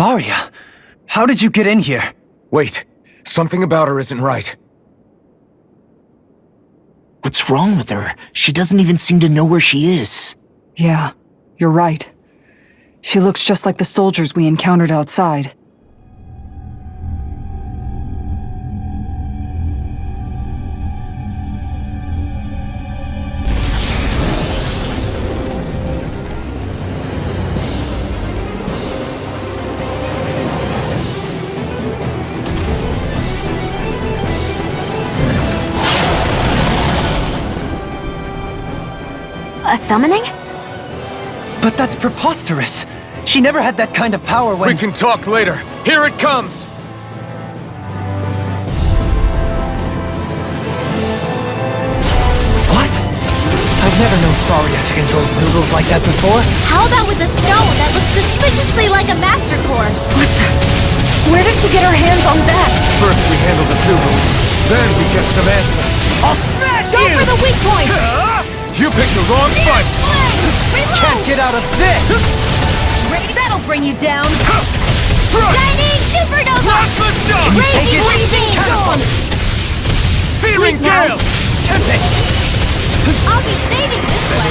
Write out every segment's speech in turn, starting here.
Faria, how did you get in here? Wait, something about her isn't right. What's wrong with her? She doesn't even seem to know where she is. Yeah, you're right. She looks just like the soldiers we encountered outside. A summoning? But that's preposterous. She never had that kind of power when— We can talk later. Here it comes! What? I've never known Faria to control Zugals like that before. How about with a stone that looks suspiciously like a Master Core? What the? Where did she get her hands on that? First we handle the Zugals, then we get some answers. I'll smash Go you! for the weak point! You picked the wrong fight! Can't get out of this! That'll bring you down! Strike! Shining Supernova! Plasma Shot! Raging Blazing Storm! Searing Gale! Tempest! I'll be saving this one!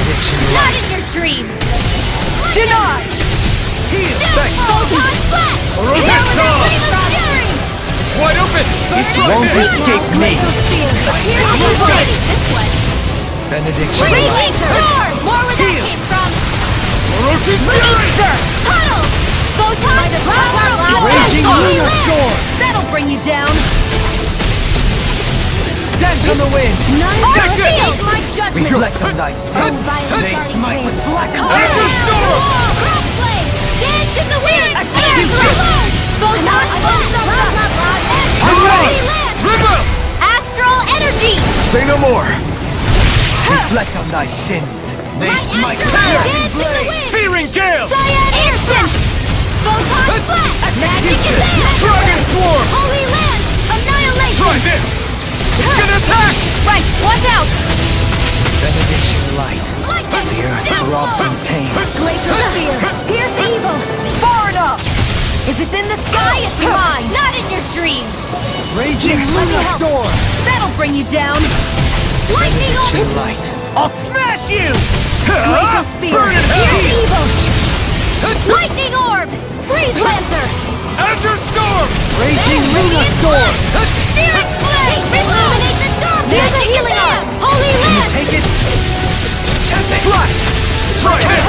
Not in your dreams! Denied! Heal! Photon Flash! Rotate Dawn! Fury! It's wide open! It won't escape me! I'll be saving this one! Benediction. Raging Storm! More where that came from! Rotate Fury! Tunnel! Photon Flash! Raging Lunar Storm! That'll bring you down! Dance on the wind! Take my judgment! Reflect on thy sin. They smite with black Azure Storm! Crossblade! Dance in the wind! Photon Flash! I'm ready! River! Astral Energy! Say no more! Reflect on thy sins. They My smite Astral with Dance in the blaze. wind! Searing Gale! Cyan Instant! Photon Flash! Magic Advance! Dragon Swarm! Holy Land! Annihilation! Try this! It's gonna attack! Right, watch out! Benediction light. Lightning! The earth throbs in pain. Glacial Spear! Pierce the evil! Far enough! If it's in the sky, it's mine! Not in your dreams! Raging Lunar Storm. That'll bring you down! Lightning Benediction Orb! light. I'll smash you! Glacial Spear! Burn in Pierce the hell! evil! Lightning Orb! Freeze Lancer! Azure Storm! Raging Lunar Storm. Searing Flame! Illuminate the dark! There's a healing arm! Holy Land! Take it. Tempest. Flash. Try this!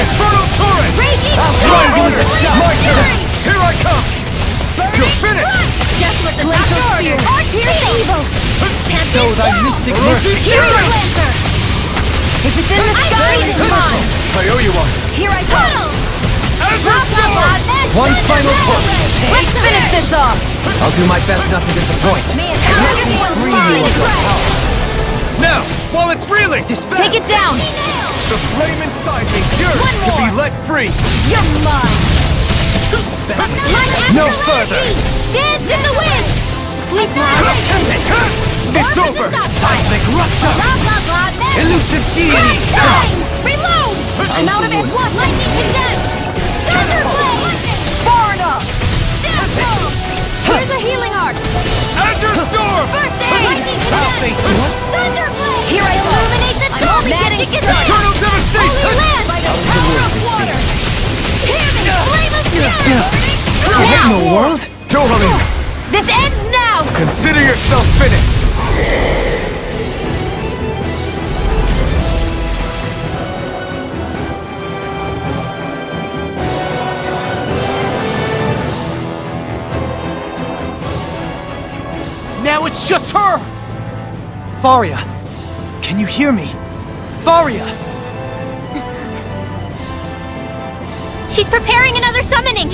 Infernal Torrent! Raging I'll Storm! try you to die. My turn! Here I come! You're finished! Just what the Glacial Spear! Pierce the evil! Show thy mystic mercy. Pierce Lancer! If it's in the sky, it's mine! I owe you one. Here I go! Azure Storm! One final push. Let's finish this off! I'll do my best not to disappoint. Let me free you of your power. Now, while it's reeling! Dispel. Take it down! The flame inside me yearns One to be more. let free! You're mine! No further! Dance in the wind! Sleep now! It's over! Seismic rupture. Blah blah blah! Elusive deity. Crash bang! Reload! I'm out of it! What? Lightning condense! Thunderblade! Far enough! Here's a healing arc! Azure Storm! First aid! Lightning I'll condense! face what? Thunderblade! Here I illuminate the dark! Magic advance! Eternal Devastation! Holy Land! By the power of water! Hear me! Flame of fury! What in the Now! world? Totally! This ends now! Consider yourself finished! Now it's just her! Faria, can you hear me? Faria! She's preparing another summoning!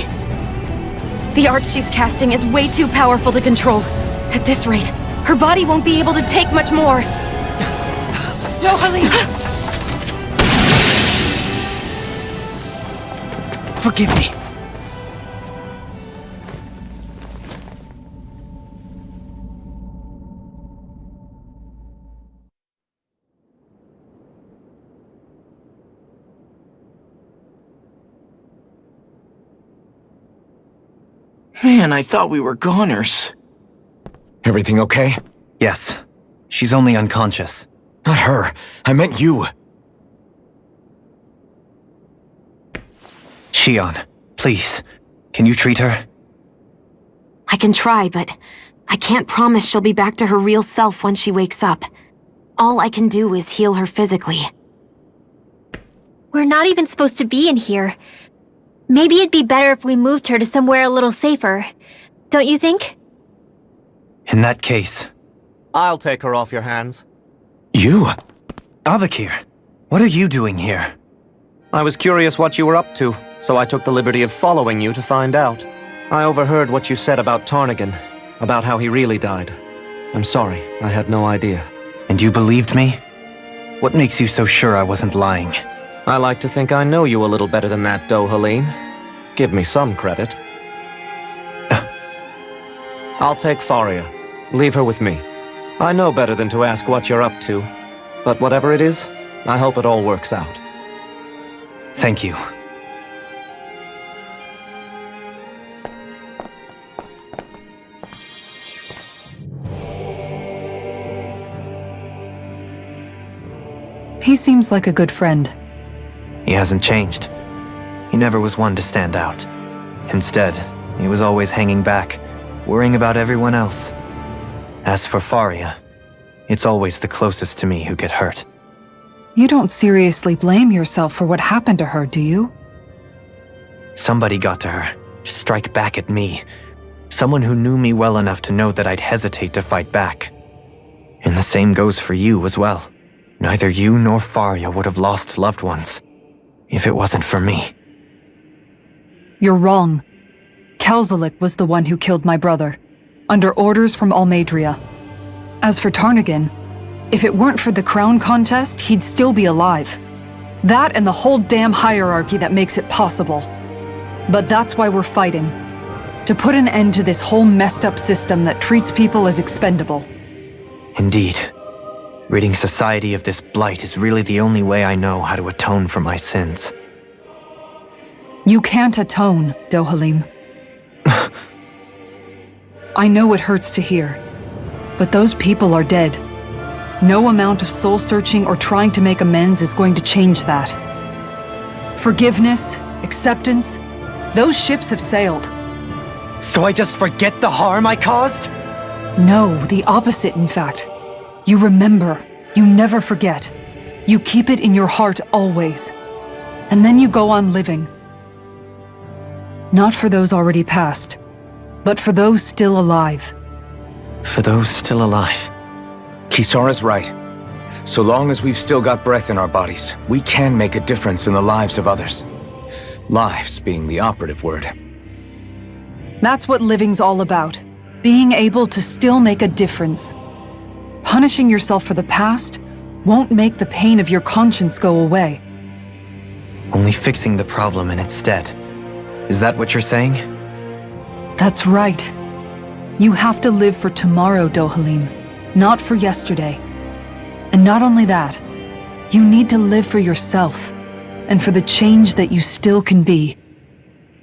The art she's casting is way too powerful to control. At this rate, her body won't be able to take much more. Dohalim! Forgive me. Man, I thought we were goners. Everything okay? Yes. She's only unconscious. Not her. I meant you. Shion, please. Can you treat her? I can try, but I can't promise she'll be back to her real self when she wakes up. All I can do is heal her physically. We're not even supposed to be in here. Maybe it'd be better if we moved her to somewhere a little safer. Don't you think? In that case... I'll take her off your hands. You? Avakir, what are you doing here? I was curious what you were up to, so I took the liberty of following you to find out. I overheard what you said about Tarnigan, about how he really died. I'm sorry, I had no idea. And you believed me? What makes you so sure I wasn't lying? I like to think I know you a little better than that, Dohalim. Give me some credit. I'll take Faria. Leave her with me. I know better than to ask what you're up to. But whatever it is, I hope it all works out. Thank you. He seems like a good friend. He hasn't changed. He never was one to stand out. Instead, he was always hanging back, worrying about everyone else. As for Faria, it's always the closest to me who get hurt. You don't seriously blame yourself for what happened to her, do you? Somebody got to her, to strike back at me. Someone who knew me well enough to know that I'd hesitate to fight back. And the same goes for you as well. Neither you nor Faria would have lost loved ones, if it wasn't for me. You're wrong. Kelzalik was the one who killed my brother, under orders from Almadria. As for Tarnigan, if it weren't for the crown contest, he'd still be alive. That and the whole damn hierarchy that makes it possible. But that's why we're fighting. To put an end to this whole messed up system that treats people as expendable. Indeed. Ridding society of this blight is really the only way I know how to atone for my sins. You can't atone, Dohalim. I know it hurts to hear, but those people are dead. No amount of soul-searching or trying to make amends is going to change that. Forgiveness, acceptance, those ships have sailed. So I just forget the harm I caused? No, the opposite, in fact. You remember. You never forget. You keep it in your heart always. And then you go on living. Not for those already passed, but for those still alive. For those still alive. Kisara's right. So long as we've still got breath in our bodies, we can make a difference in the lives of others. Lives being the operative word. That's what living's all about. Being able to still make a difference. Punishing yourself for the past won't make the pain of your conscience go away. Only fixing the problem in its stead. Is that what you're saying? That's right. You have to live for tomorrow, Dohalim, not for yesterday. And not only that, you need to live for yourself, and for the change that you still can be.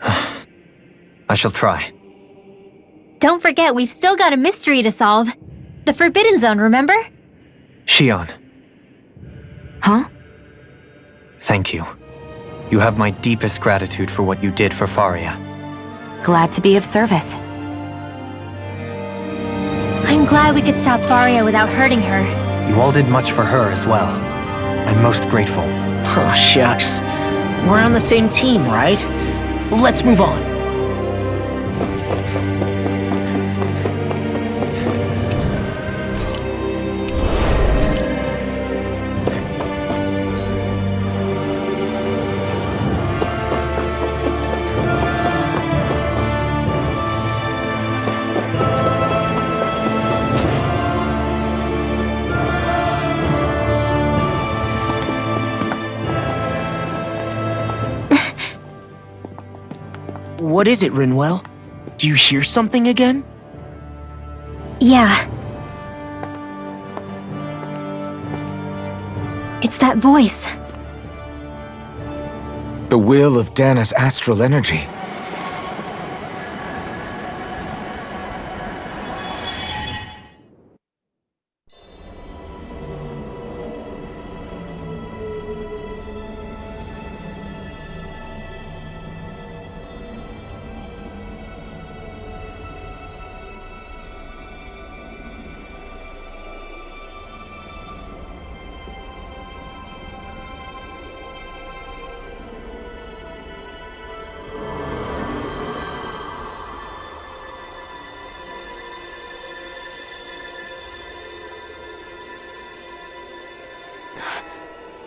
I shall try. Don't forget, we've still got a mystery to solve. The Forbidden Zone, remember? Shion. Huh? Thank you. You have my deepest gratitude for what you did for Faria. Glad to be of service. I'm glad we could stop Faria without hurting her. You all did much for her as well. I'm most grateful. Oh, shucks. We're on the same team, right? Let's move on. What is it, Rinwell? Do you hear something again? Yeah. It's that voice. The will of Dana's astral energy.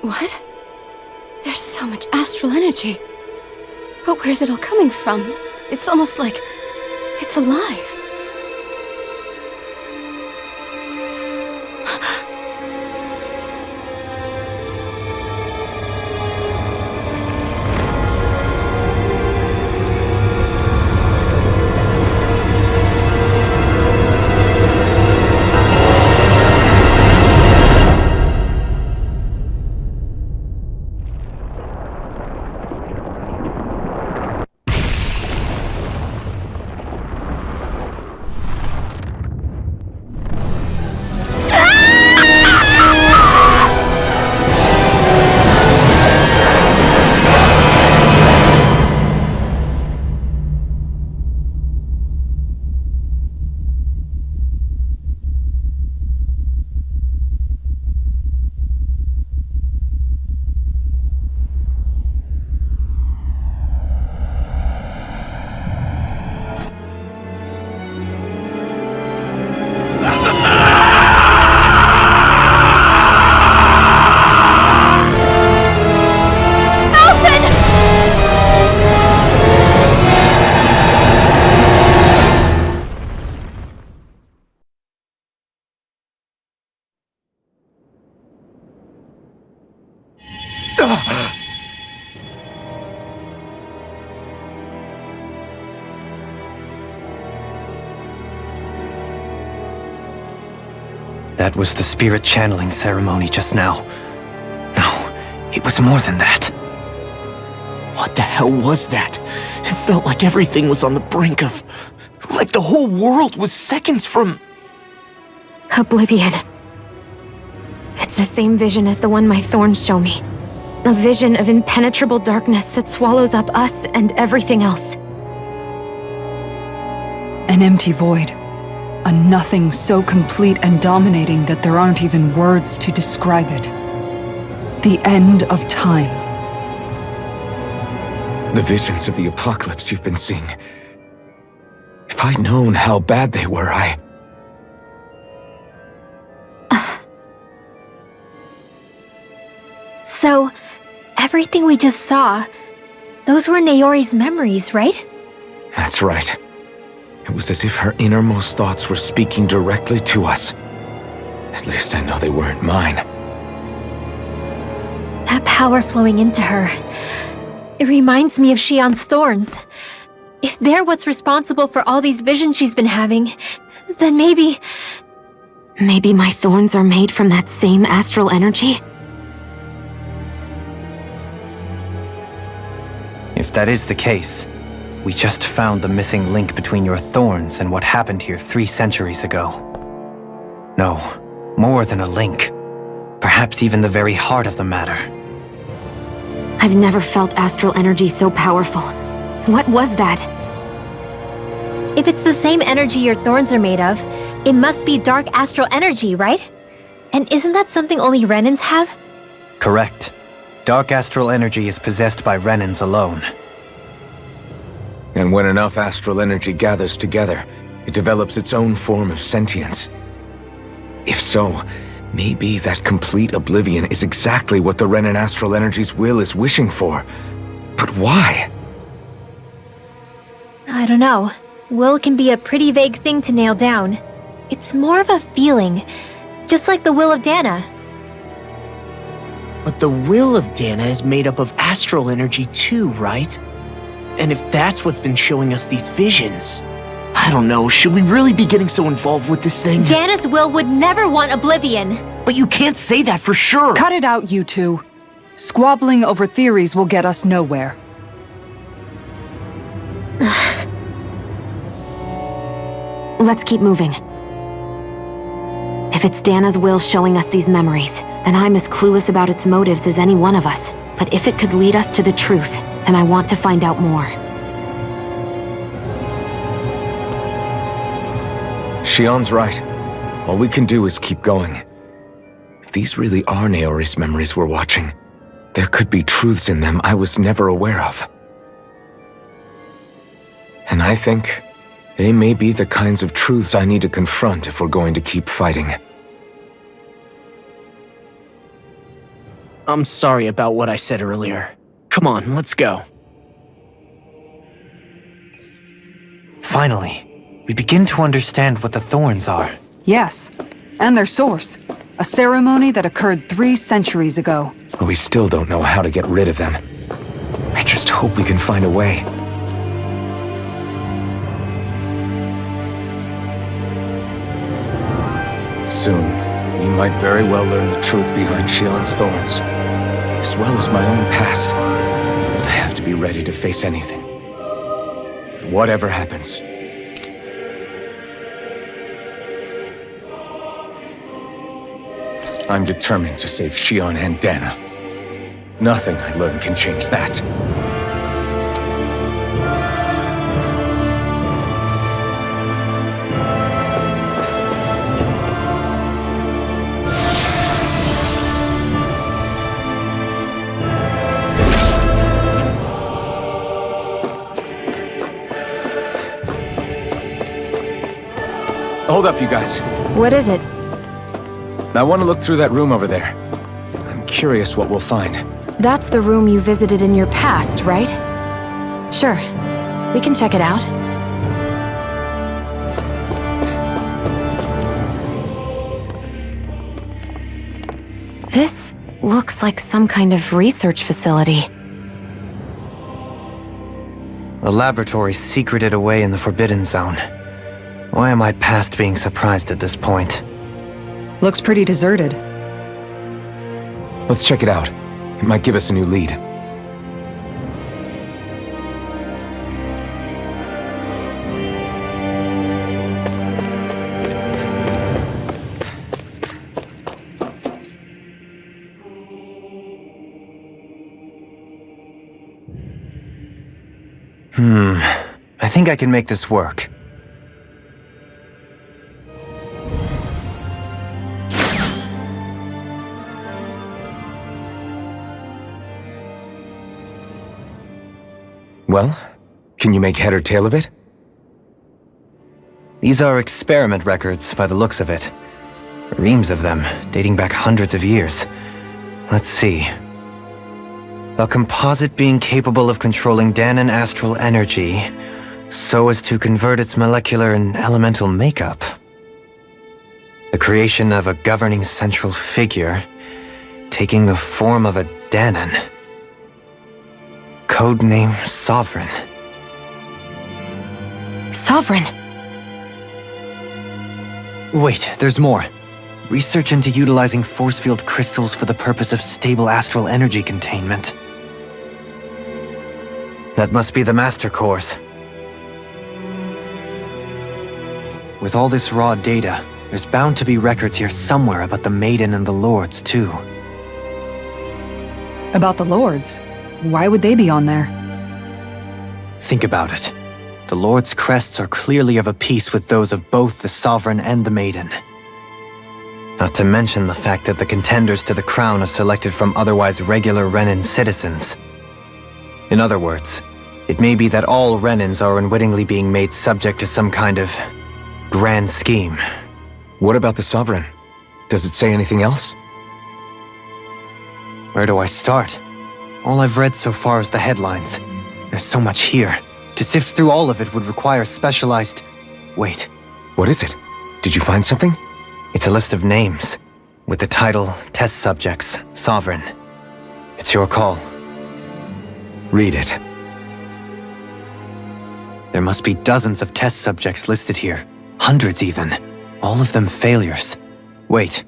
What? There's so much astral energy. But where's it all coming from? It's almost like it's alive. That was the spirit channeling ceremony just now. No, it was more than that. What the hell was that? It felt like everything was on the brink of... like the whole world was seconds from... Oblivion. It's the same vision as the one my thorns show me. A vision of impenetrable darkness that swallows up us and everything else. An empty void. A nothing so complete and dominating that there aren't even words to describe it. The end of time. The visions of the apocalypse you've been seeing. If I'd known how bad they were, So, everything we just saw, those were Naori's memories, right? That's right. It was as if her innermost thoughts were speaking directly to us. At least I know they weren't mine. That power flowing into her. It reminds me of Shion's thorns. If they're what's responsible for all these visions she's been having, then maybe... Maybe my thorns are made from that same astral energy? If that is the case, we just found the missing link between your thorns and what happened here 3 centuries ago. No, more than a link. Perhaps even the very heart of the matter. I've never felt astral energy so powerful. What was that? If it's the same energy your thorns are made of, it must be dark astral energy, right? And isn't that something only Renans have? Correct. Dark astral energy is possessed by Renans alone. And when enough astral energy gathers together, it develops its own form of sentience. If so, maybe that complete oblivion is exactly what the Renan astral energy's will is wishing for. But why? I don't know. Will can be a pretty vague thing to nail down. It's more of a feeling, just like the will of Dana. But the will of Dana is made up of astral energy too, right? And if that's what's been showing us these visions... I don't know, should we really be getting so involved with this thing? Dana's will would never want oblivion. But you can't say that for sure! Cut it out, you two. Squabbling over theories will get us nowhere. Let's keep moving. If it's Dana's will showing us these memories, then I'm as clueless about its motives as any one of us. But if it could lead us to the truth, then I want to find out more. Shion's right. All we can do is keep going. If these really are Naori's memories we're watching, there could be truths in them I was never aware of. And I think they may be the kinds of truths I need to confront if we're going to keep fighting. I'm sorry about what I said earlier. Come on, let's go. Finally, we begin to understand what the thorns are. Yes, and their source. A ceremony that occurred 3 centuries ago. But we still don't know how to get rid of them. I just hope we can find a way. Soon, we might very well learn the truth behind Shion's thorns, as well as my own past. I have to be ready to face anything. Whatever happens. I'm determined to save Shion and Dana. Nothing I learn can change that. Hold up, you guys. What is it? I want to look through that room over there. I'm curious what we'll find. That's the room you visited in your past, right? Sure. We can check it out. This looks like some kind of research facility. A laboratory secreted away in the Forbidden Zone. Why am I past being surprised at this point? Looks pretty deserted. Let's check it out. It might give us a new lead. I think I can make this work. Well, can you make head or tail of it? These are experiment records by the looks of it. Reams of them, dating back hundreds of years. Let's see. A composite being capable of controlling Danan astral energy so as to convert its molecular and elemental makeup. The creation of a governing central figure, taking the form of a Danan. Codename Sovereign. Sovereign! Wait, there's more. Research into utilizing force field crystals for the purpose of stable astral energy containment. That must be the Master Course. With all this raw data, there's bound to be records here somewhere about the Maiden and the Lords, too. About the Lords? Why would they be on there? Think about it. The Lord's crests are clearly of a piece with those of both the Sovereign and the Maiden. Not to mention the fact that the contenders to the crown are selected from otherwise regular Renin citizens. In other words, it may be that all Renins are unwittingly being made subject to some kind of grand scheme. What about the Sovereign? Does it say anything else? Where do I start? All I've read so far is the headlines. There's so much here. To sift through all of it would require specialized... Wait. What is it? Did you find something? It's a list of names, with the title Test Subjects, Sovereign. It's your call. Read it. There must be dozens of test subjects listed here. Hundreds even. All of them failures. Wait,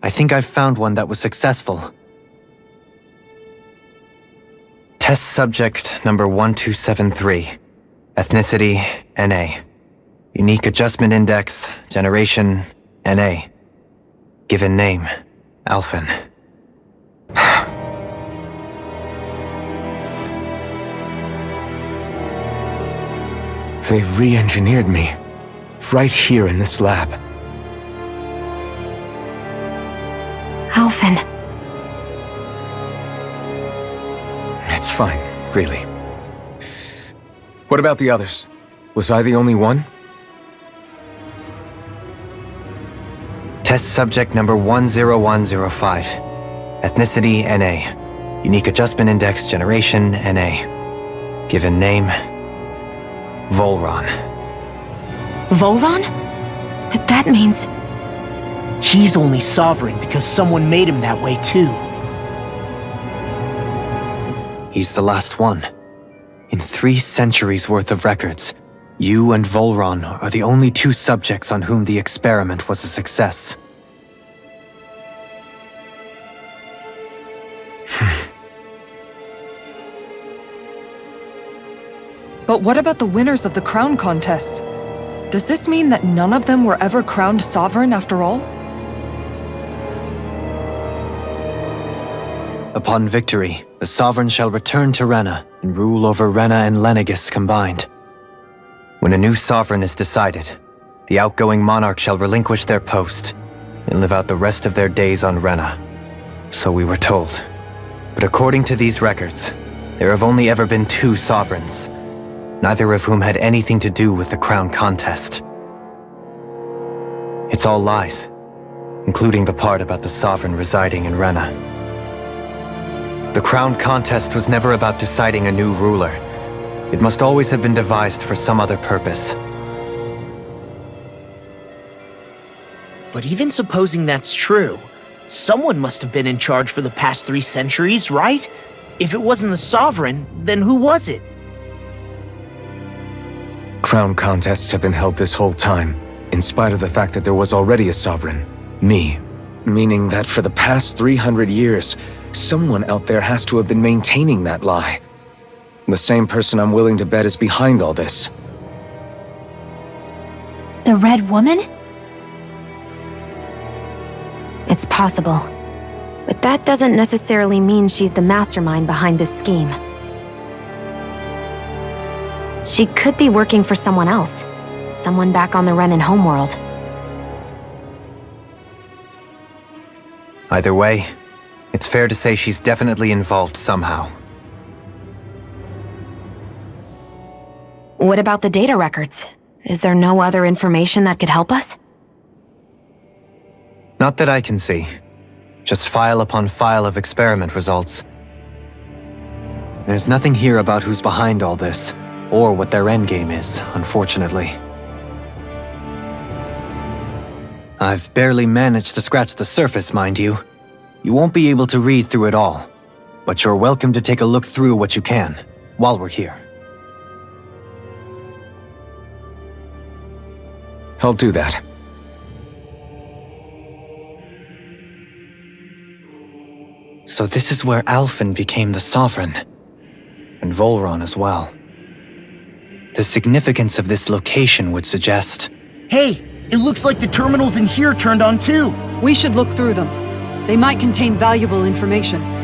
I think I've found one that was successful. Test subject number 1273. Ethnicity, NA. Unique adjustment index, generation, NA. Given name, Alphen. They re-engineered me. Right here in this lab. Alphen. It's fine, really. What about the others? Was I the only one? Test subject number 10105. Ethnicity, NA. Unique Adjustment Index, Generation, NA. Given name, Volron. Volron? But that means... He's only sovereign because someone made him that way too. He's the last one. In 3 centuries worth of records, you and Volron are the only 2 subjects on whom the experiment was a success. But what about the winners of the crown contests? Does this mean that none of them were ever crowned sovereign after all? Upon victory, the sovereign shall return to Rena and rule over Rena and Lenegis combined. When a new sovereign is decided, the outgoing monarch shall relinquish their post and live out the rest of their days on Rena. So we were told. But according to these records, there have only ever been 2 sovereigns, neither of whom had anything to do with the crown contest. It's all lies, including the part about the sovereign residing in Rena. The crown contest was never about deciding a new ruler. It must always have been devised for some other purpose. But even supposing that's true, someone must have been in charge for the past 3 centuries, right? If it wasn't the sovereign, then who was it? Crown contests have been held this whole time, in spite of the fact that there was already a sovereign. Me. Meaning that for the past 300 years, someone out there has to have been maintaining that lie. The same person I'm willing to bet is behind all this. The Red Woman? It's possible. But that doesn't necessarily mean she's the mastermind behind this scheme. She could be working for someone else. Someone back on the Renan homeworld. Either way, it's fair to say she's definitely involved somehow. What about the data records? Is there no other information that could help us? Not that I can see. Just file upon file of experiment results. There's nothing here about who's behind all this, or what their endgame is, unfortunately. I've barely managed to scratch the surface, mind you. You won't be able to read through it all, but you're welcome to take a look through what you can, while we're here. I'll do that. So this is where Alphen became the Sovereign, and Volron as well. The significance of this location would suggest... Hey, it looks like the terminals in here turned on too. We should look through them. They might contain valuable information.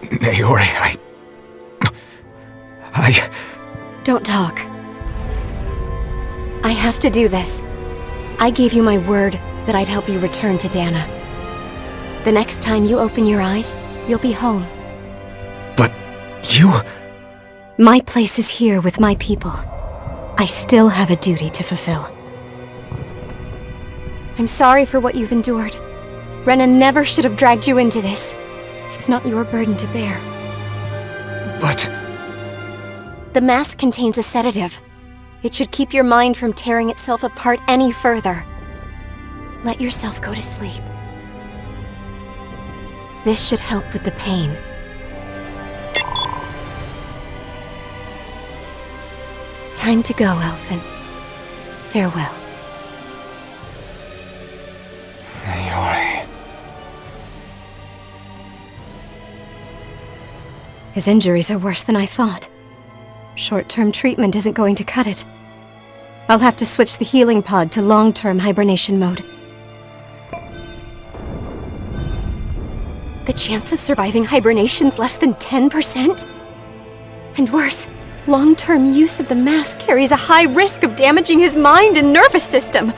Naori, Don't talk. I have to do this. I gave you my word that I'd help you return to Dana. The next time you open your eyes, you'll be home. But you... My place is here with my people. I still have a duty to fulfill. I'm sorry for what you've endured. Rena never should have dragged you into this. It's not your burden to bear. But... The mask contains a sedative. It should keep your mind from tearing itself apart any further. Let yourself go to sleep. This should help with the pain. Time to go, Elfin. Farewell. Naori... His injuries are worse than I thought. Short-term treatment isn't going to cut it. I'll have to switch the healing pod to long-term hibernation mode. The chance of surviving hibernation's less than 10%? And worse, long-term use of the mask carries a high risk of damaging his mind and nervous system.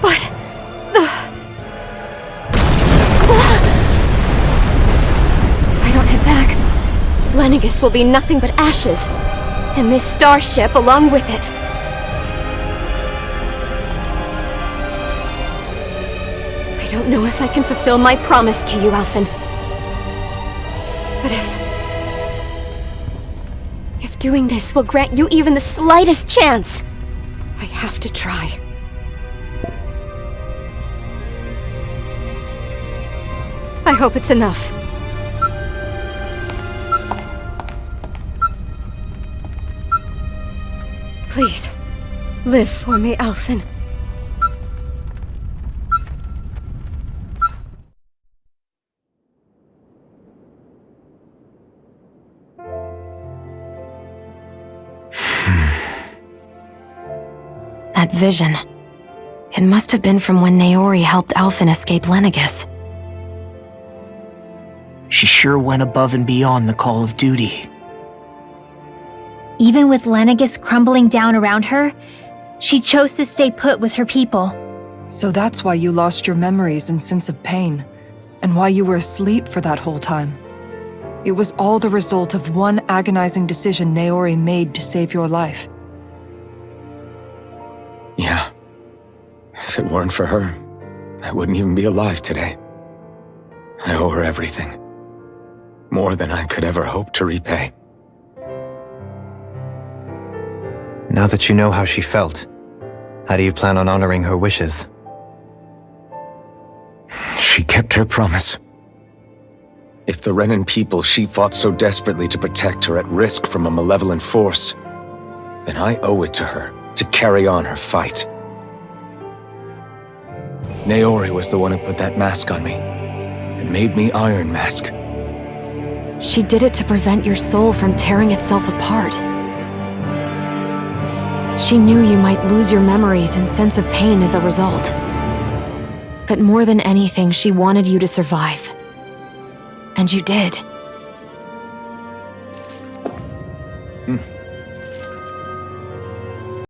But... If I don't head back, Lenegis will be nothing but ashes, and this starship along with it. I don't know if I can fulfill my promise to you, Alphen. But if doing this will grant you even the slightest chance, I have to try. I hope it's enough. Please, live for me, Alphen. That vision. It must have been from when Naori helped Alphen escape Lenegis. She sure went above and beyond the call of duty. Even with Lenegis crumbling down around her, she chose to stay put with her people. So that's why you lost your memories and sense of pain, and why you were asleep for that whole time. It was all the result of one agonizing decision Naori made to save your life. Yeah. If it weren't for her, I wouldn't even be alive today. I owe her everything. More than I could ever hope to repay. Now that you know how she felt, how do you plan on honoring her wishes? She kept her promise. If the Renan people she fought so desperately to protect are at risk from a malevolent force, then I owe it to her to carry on her fight. Naori was the one who put that mask on me, and made me Iron Mask. She did it to prevent your soul from tearing itself apart. She knew you might lose your memories and sense of pain as a result. But more than anything, she wanted you to survive. And you did.